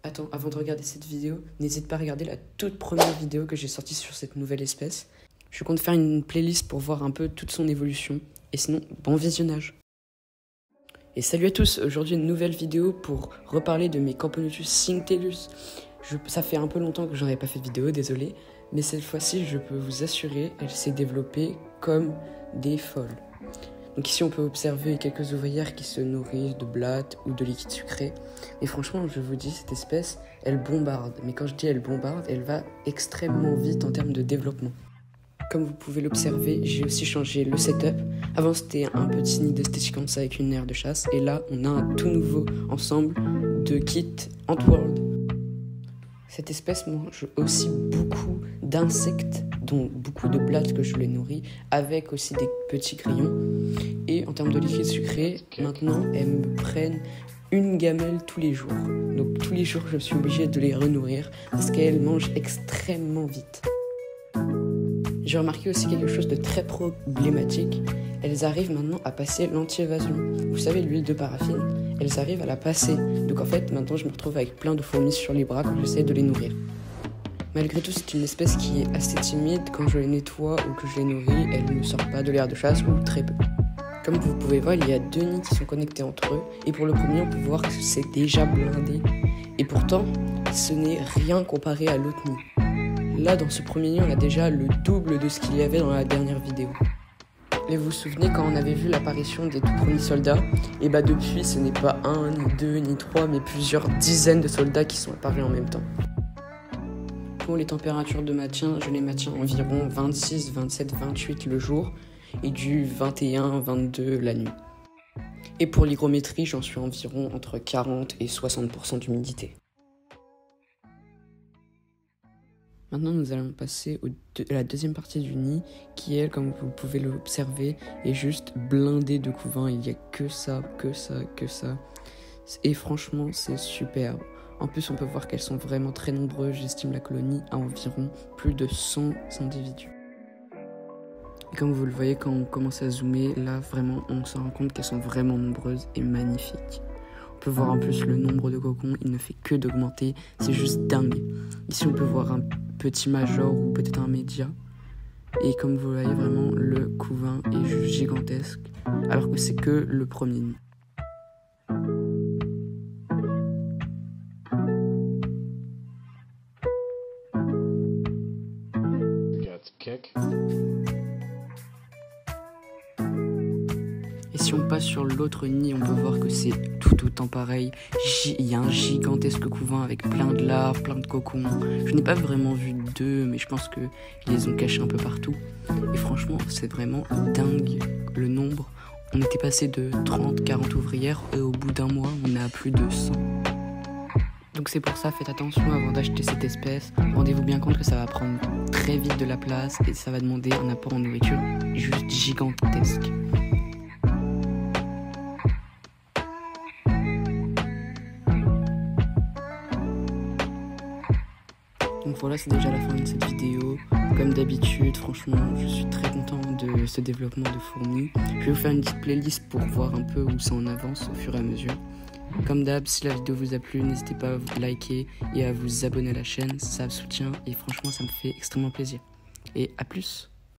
Attends, avant de regarder cette vidéo, n'hésite pas à regarder la toute première vidéo que j'ai sortie sur cette nouvelle espèce. Je compte faire une playlist pour voir un peu toute son évolution. Et sinon, bon visionnage. Et salut à tous, aujourd'hui une nouvelle vidéo pour reparler de mes Camponotus cinctellus. Ça fait un peu longtemps que j'en avais pas fait de vidéo, désolé. Mais cette fois-ci, je peux vous assurer, elle s'est développée comme des folles. Donc ici, on peut observer quelques ouvrières qui se nourrissent de blattes ou de liquide sucré. Mais franchement, je vous dis, cette espèce, elle bombarde. Mais quand je dis elle bombarde, elle va extrêmement vite en termes de développement. Comme vous pouvez l'observer, j'ai aussi changé le setup. Avant, c'était un petit nid d'esthétique comme ça avec une aire de chasse. Et là, on a un tout nouveau ensemble de kits Antworld. Cette espèce mange aussi beaucoup d'insectes, dont beaucoup de blattes que je les nourris, avec aussi des petits grillons. Et en termes de liquide sucré, maintenant, elles me prennent une gamelle tous les jours. Donc tous les jours, je suis obligée de les renourrir parce qu'elles mangent extrêmement vite. J'ai remarqué aussi quelque chose de très problématique. Elles arrivent maintenant à passer l'anti-évasion. Vous savez, l'huile de paraffine, elles arrivent à la passer. Donc en fait, maintenant, je me retrouve avec plein de fourmis sur les bras quand j'essaie de les nourrir. Malgré tout, c'est une espèce qui est assez timide. Quand je les nettoie ou que je les nourris, elle ne sort pas de l'aire de chasse ou très peu. Comme vous pouvez voir, il y a deux nids qui sont connectés entre eux. Et pour le premier, on peut voir que c'est déjà blindé. Et pourtant, ce n'est rien comparé à l'autre nid. Là, dans ce premier nid, on a déjà le double de ce qu'il y avait dans la dernière vidéo. Et vous vous souvenez quand on avait vu l'apparition des tout premiers soldats? Et bah depuis, ce n'est pas un, ni deux, ni trois, mais plusieurs dizaines de soldats qui sont apparus en même temps. Pour les températures de maintien, je les maintiens environ 26, 27, 28 le jour et du 21, 22 la nuit. Et pour l'hygrométrie, j'en suis environ entre 40 et 60% d'humidité. Maintenant, nous allons passer à la deuxième partie du nid, qui elle, comme vous pouvez l'observer, est juste blindée de couvains. Il n'y a que ça, que ça, que ça. Et franchement, c'est superbe. En plus, on peut voir qu'elles sont vraiment très nombreuses. J'estime la colonie à environ plus de 100 individus. Et comme vous le voyez, quand on commence à zoomer, là, vraiment, on se rend compte qu'elles sont vraiment nombreuses et magnifiques. On peut voir en plus le nombre de cocons, il ne fait que d'augmenter, c'est juste dingue. Ici on peut voir un petit major ou peut-être un média. Et comme vous voyez vraiment, le couvain est juste gigantesque, alors que c'est que le premier nid. Et si on passe sur l'autre nid, on peut voir que c'est tout autant pareil. Il y a un gigantesque couvain avec plein de larves, plein de cocons. Je n'ai pas vraiment vu d'eux, mais je pense qu'ils les ont cachés un peu partout. Et franchement, c'est vraiment dingue le nombre. On était passé de 30-40 ouvrières et au bout d'un mois, on est à plus de 100. Donc c'est pour ça, faites attention avant d'acheter cette espèce. Rendez-vous bien compte que ça va prendre très vite de la place et ça va demander un apport en nourriture juste gigantesque. Donc voilà, c'est déjà la fin de cette vidéo. Comme d'habitude, franchement, je suis très content de ce développement de fourmis. Je vais vous faire une petite playlist pour voir un peu où ça en avance au fur et à mesure. Comme d'hab, si la vidéo vous a plu, n'hésitez pas à vous liker et à vous abonner à la chaîne. Ça soutient et franchement, ça me fait extrêmement plaisir. Et à plus!